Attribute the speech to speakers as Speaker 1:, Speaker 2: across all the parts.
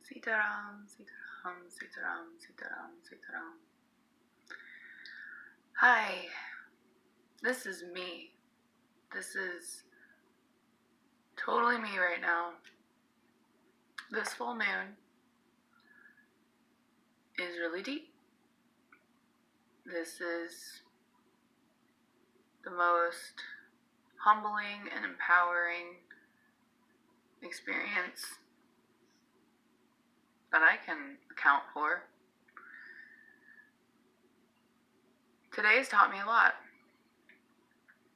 Speaker 1: Sitaram, Sitaram, Sitaram, Sitaram, Sitaram. Hi, this is me. This is totally me right now. This full moon is really deep. This is the most humbling and empowering experience that I can account for. Today's taught me a lot.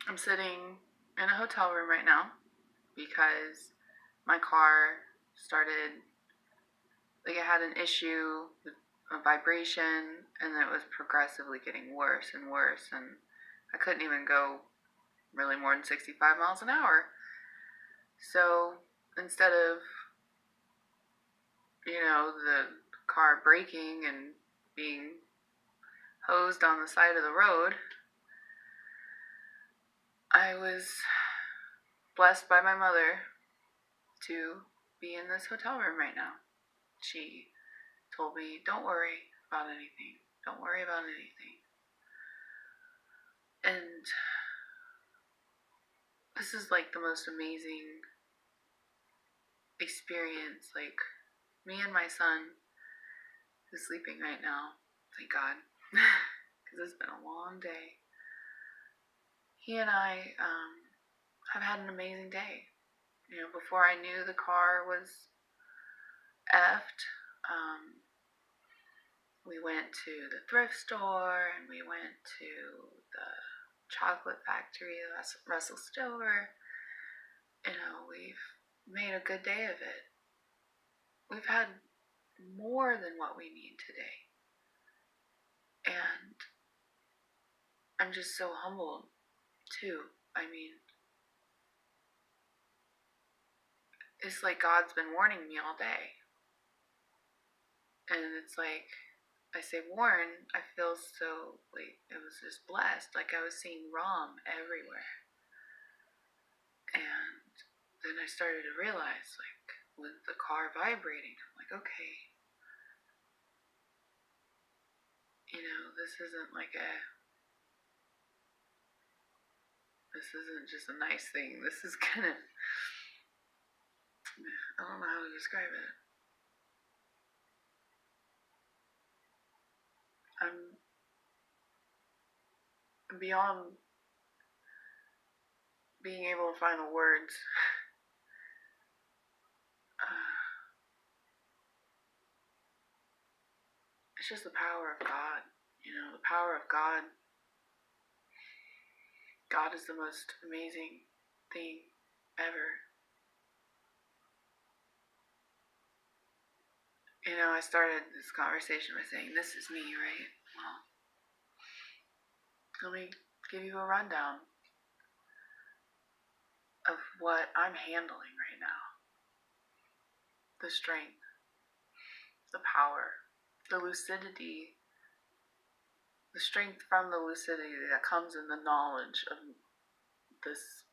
Speaker 1: I'm sitting in a hotel room right now because my car started, it had an issue with a vibration, and it was progressively getting worse and worse, and I couldn't even go really more than 65 miles an hour. So instead of, the car braking and being hosed on the side of the road, I was blessed by my mother to be in this hotel room right now. She told me, don't worry about anything. Don't worry about anything. And this is like the most amazing experience. Like, me and my son, who's sleeping right now, thank God, because it's been a long day. He and I have had an amazing day. Before I knew the car was effed, we went to the thrift store, and we went to the chocolate factory, Russell Stover. We've made a good day of it. We've had more than what we need today. And I'm just so humbled, too. I mean, it's like God's been warning me all day. And it's like, I say warn, I feel so, like, it was just blessed. Like, I was seeing Ram everywhere. And then I started to realize, like, with the car vibrating, I'm like, okay, this isn't just a nice thing. This is kind of, I don't know how to describe it. I'm beyond being able to find the words. It's just the power of God. The power of God. God is the most amazing thing ever. I started this conversation by saying, this is me, right? Well, let me give you a rundown of what I'm handling right now. The strength, the power, the lucidity, the strength from the lucidity that comes in the knowledge of this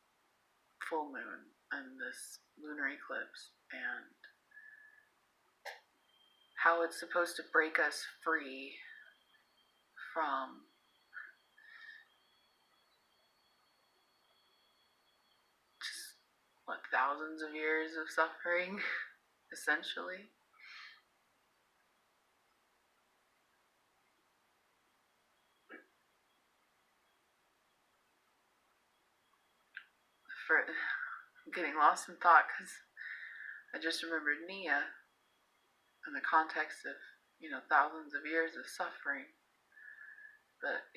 Speaker 1: full moon and this lunar eclipse, and how it's supposed to break us free from just, thousands of years of suffering, essentially. I'm getting lost in thought because I just remembered Nia in the context of, thousands of years of suffering, but,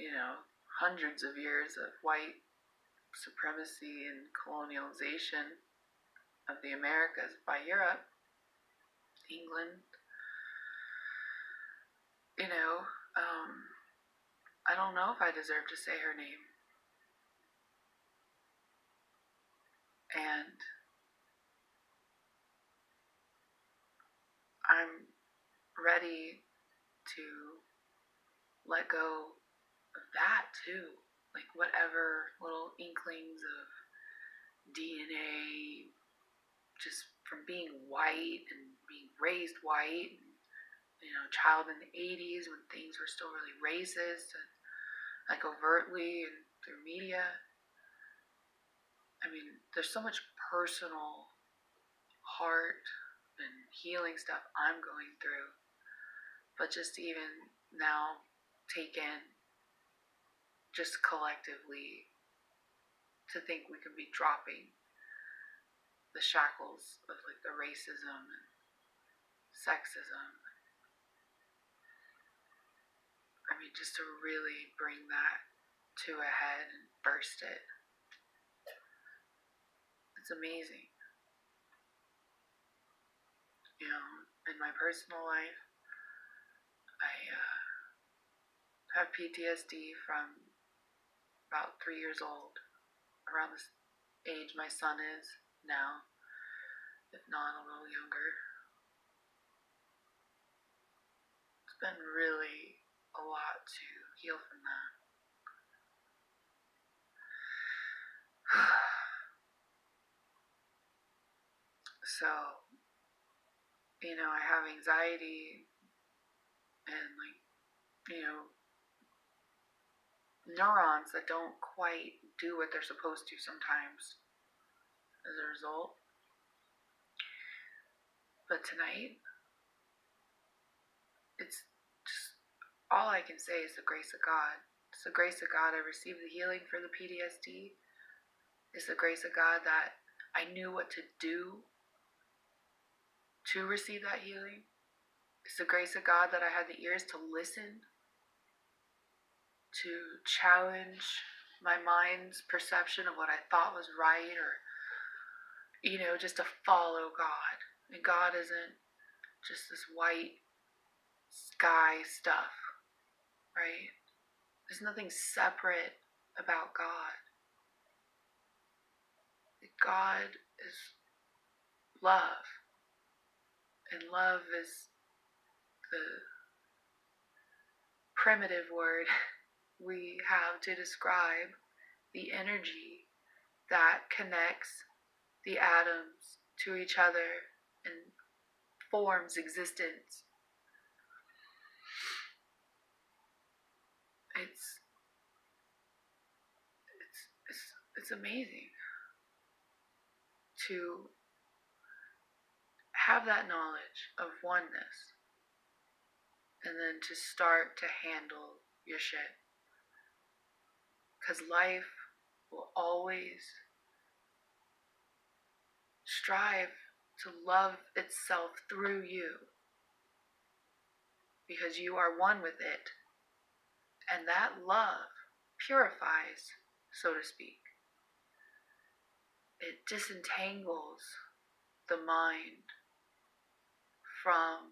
Speaker 1: hundreds of years of white supremacy and colonialization of the Americas by Europe, England. I don't know if I deserve to say her name. And I'm ready to let go of that too. Like, whatever little inklings of DNA just from being white and being raised white, and, child in the 80s when things were still really racist, and like overtly and through media. I mean, there's so much personal heart and healing stuff I'm going through, but just even now take in just collectively to think we can be dropping the shackles of like the racism and sexism. I mean, just to really bring that to a head and burst it. It's amazing. In my personal life, I have PTSD from about 3 years old, around the age my son is now, if not a little younger. It's been really a lot to heal from that. So, I have anxiety and neurons that don't quite do what they're supposed to sometimes as a result. But tonight, it's just all I can say is the grace of God. It's the grace of God I received the healing for the PTSD. It's the grace of God that I knew what to do to receive that healing. It's the grace of God that I had the ears to listen, to challenge my mind's perception of what I thought was right, or, just to follow God. And God isn't just this white sky stuff, right? There's nothing separate about God. God is love. And love is the primitive word we have to describe the energy that connects the atoms to each other and forms existence. It's amazing to have that knowledge of oneness and then to start to handle your shit. Because life will always strive to love itself through you, because you are one with it, and that love purifies, so to speak. It disentangles the mind from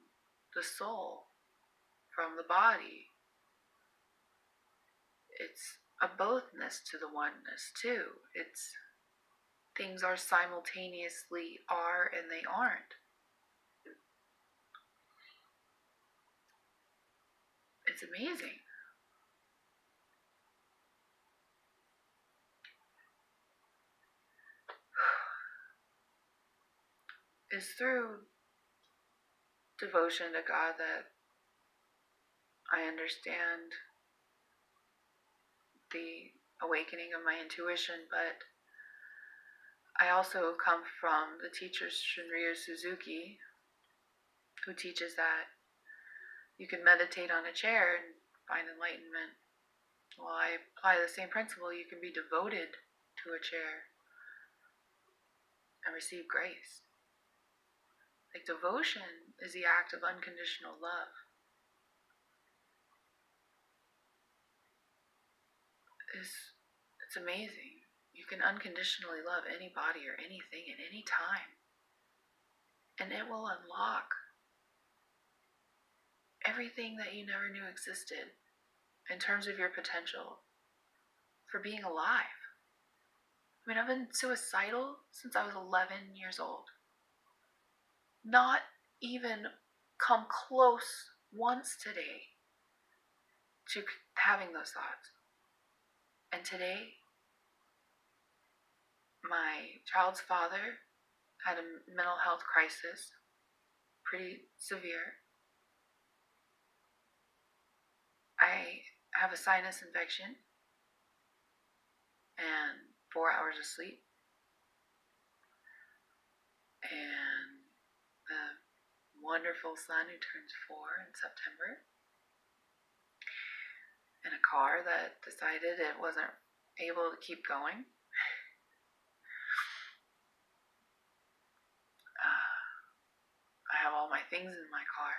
Speaker 1: the soul, from the body. It's a bothness to the oneness too. It's things are simultaneously are and they aren't. It's amazing. It's through devotion to God that I understand the awakening of my intuition, but I also come from the teacher Shunryu Suzuki, who teaches that you can meditate on a chair and find enlightenment. Well, I apply the same principle. You can be devoted to a chair and receive grace. Like, devotion is the act of unconditional love. It's amazing. You can unconditionally love anybody or anything at any time, and it will unlock everything that you never knew existed in terms of your potential for being alive. I mean, I've been suicidal since I was 11 years old. Not even come close once today to having those thoughts. And today, my child's father had a mental health crisis, pretty severe. I have a sinus infection and 4 hours of sleep, and a wonderful son who turns 4 in September, and a car that decided it wasn't able to keep going. I have all my things in my car.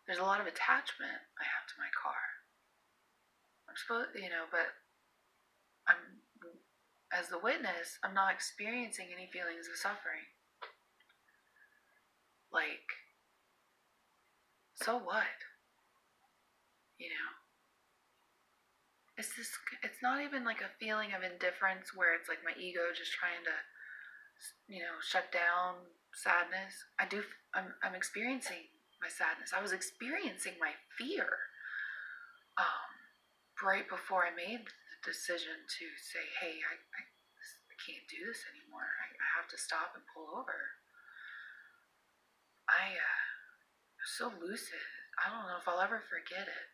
Speaker 1: There's a lot of attachment I have to my car. I'm supposed, but as the witness, I'm not experiencing any feelings of suffering. Like, so what? It's not even like a feeling of indifference where it's like my ego just trying to, shut down sadness. I'm experiencing my sadness. I was experiencing my fear right before I made the decision to say, hey, I can't do this anymore. I have to stop and pull over. I'm so lucid. I don't know if I'll ever forget it.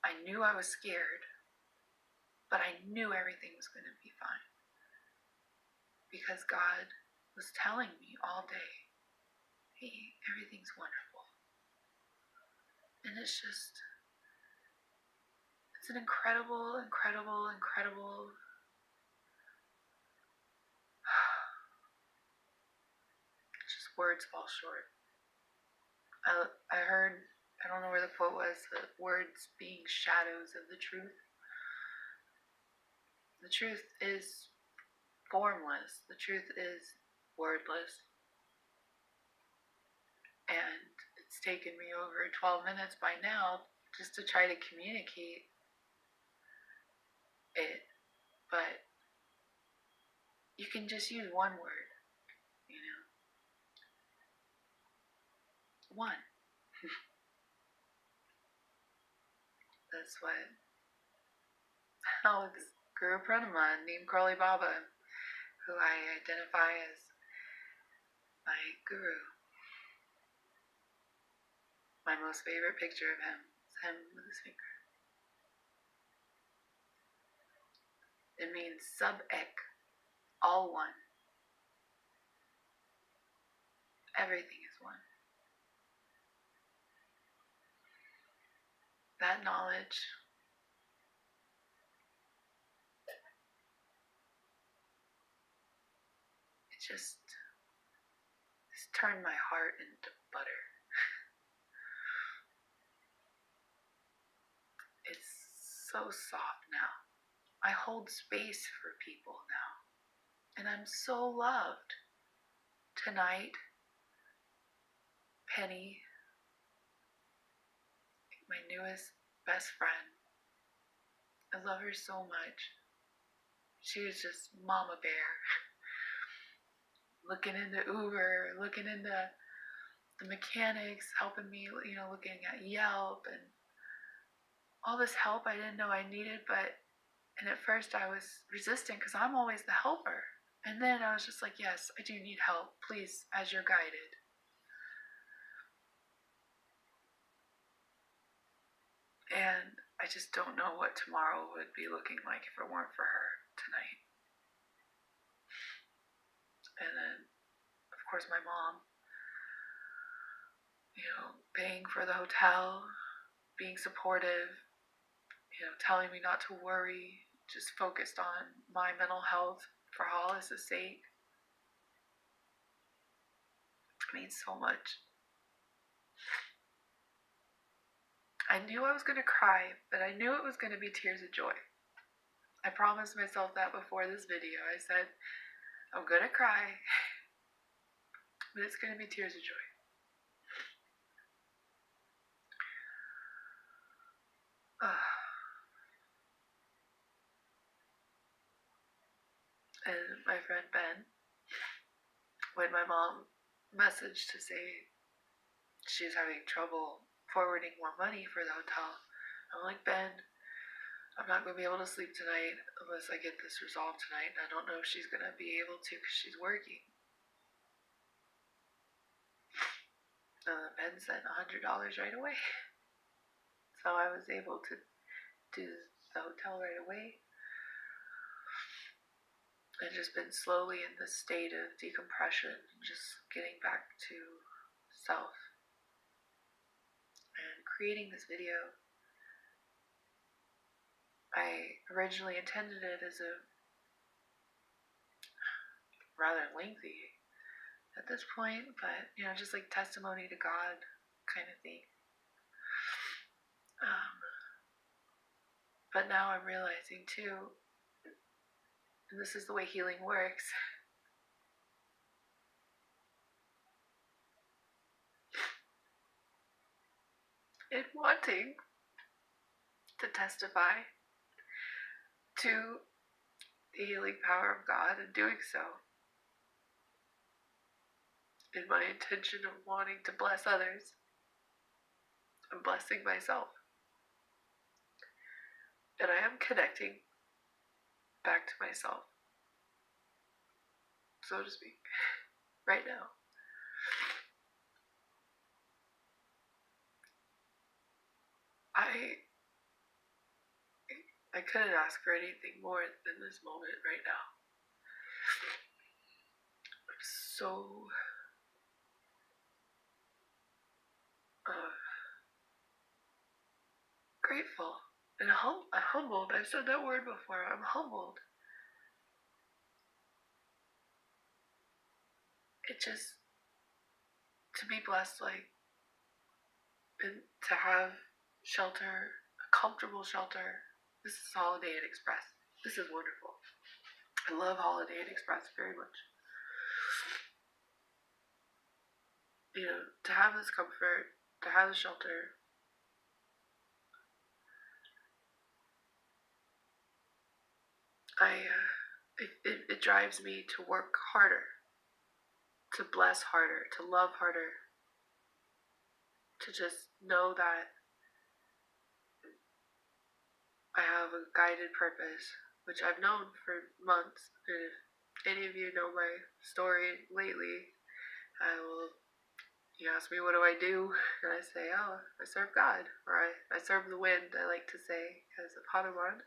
Speaker 1: I knew I was scared, but I knew everything was going to be fine. Because God was telling me all day, hey, everything's wonderful. And it's an incredible, incredible, incredible just words fall short. I heard, I don't know where the quote was, the words being shadows of the truth. The truth is formless. The truth is wordless. And it's taken me over 12 minutes by now just to try to communicate it. But you can just use one word, One. That's what Alex Guru Pranama named Crowley Baba, who I identify as my guru. My most favorite picture of him is him with his finger. It means sub-ek, all one. Everything is one. That knowledge it's turned my heart into butter. It's so soft now. I hold space for people now. And I'm so loved. Tonight, Penny, my newest best friend, I love her so much. She was just Mama Bear. Looking into Uber, looking into the mechanics, helping me, looking at Yelp and all this help I didn't know I needed. And at first I was resistant because I'm always the helper. And then I was just like, yes, I do need help. Please, as you're guided. And I just don't know what tomorrow would be looking like if it weren't for her tonight. And then, of course, my mom, paying for the hotel, being supportive, telling me not to worry, just focused on my mental health for Hollis' sake. It means so much. I knew I was going to cry, but I knew it was going to be tears of joy. I promised myself that before this video. I said, I'm going to cry, but it's going to be tears of joy. And my friend Ben, when my mom messaged to say she's having trouble forwarding more money for the hotel, I'm like, Ben, I'm not going to be able to sleep tonight unless I get this resolved tonight. I don't know if she's going to be able to because she's working. Ben sent $100 right away. So I was able to do the hotel right away. I've just been slowly in this state of decompression, just getting back to self. And creating this video, I originally intended it as a rather lengthy at this point, but just like testimony to God kind of thing. But now I'm realizing too, and this is the way healing works, in wanting to testify to the healing power of God and doing so, in my intention of wanting to bless others, I'm blessing myself. And I am connecting back to myself, so to speak, right now. I couldn't ask for anything more than this moment right now. I'm so grateful and humbled. I've said that word before. I'm humbled. It just, to be blessed, and to have shelter, a comfortable shelter. This is Holiday Inn Express. This is wonderful. I love Holiday Inn Express very much. To have this comfort, to have the shelter, it drives me to work harder, to bless harder, to love harder, to just know that I have a guided purpose, which I've known for months. And if any of you know my story lately, you ask me, what do I do? And I say, oh, I serve God, or I serve the wind, I like to say, as a Hanuman.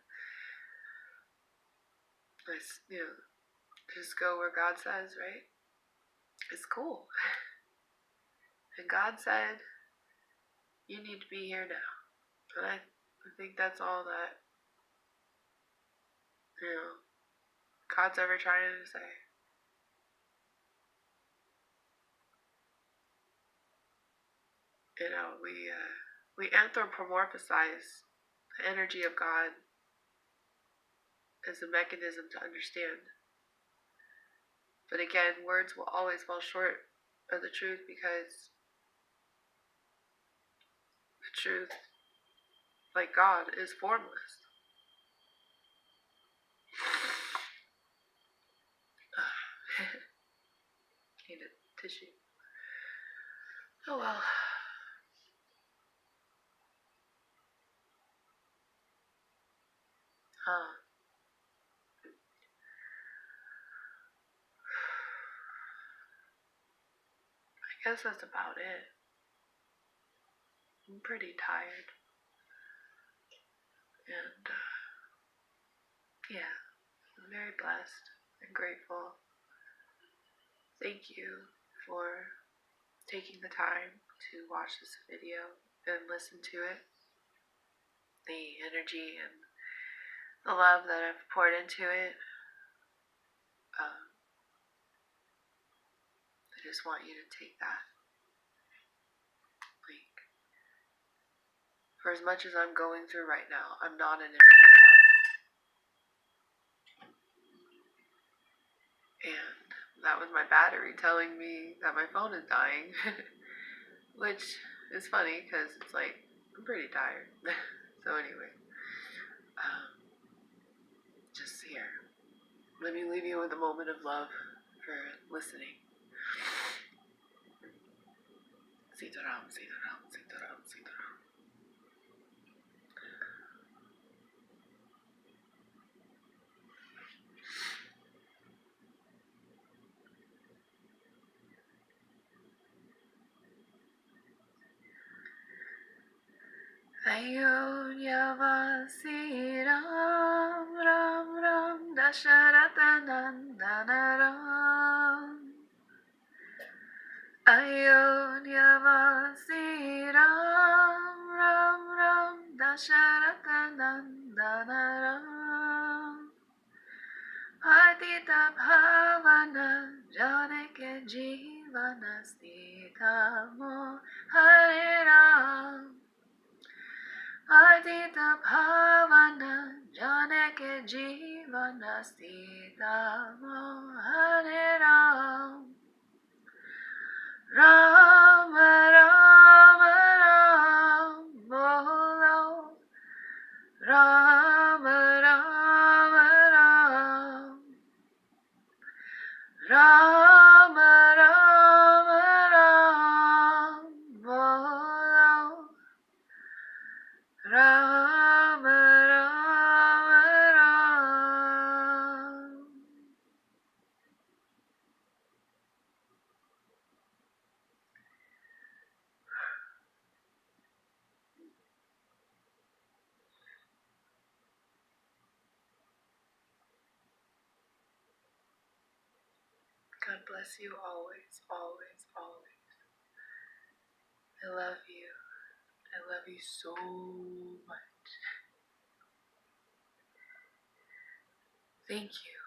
Speaker 1: Just go where God says, right? It's cool. And God said, you need to be here now. And I think that's all that, God's ever trying to say. We anthropomorphize the energy of God as a mechanism to understand. But again, words will always fall short of the truth, because the truth, like God, is formless. Need a tissue. Oh well. I guess that's about it. I'm pretty tired. And, I'm very blessed and grateful. Thank you for taking the time to watch this video and listen to it. The energy and the love that I've poured into it. I just want you to take that. For as much as I'm going through right now, I'm not an empty cup. And that was my battery telling me that my phone is dying. Which is funny, because it's I'm pretty tired. So anyway, just here. Let me leave you with a moment of love for listening. Sitaram, Sitaram, Sitaram, Sitaram. Ayodhyavasi Ram Ram Ram Dasharatha Nandana Ram. Ayodhyavasi Ram Ram Ram Dasharatha Nandana Ram. Patita Bhavana Janake Jivana Sita Mo Hare Ram. Patita Bhavana Janake Jivana Sita Mo Hare Ram. Rama Rama Ram Bolo Rama Rama Ram Rama Rama Ram Bolo Rama Rama Ram. God bless you always, always, always. I love you. I love you so much. Thank you.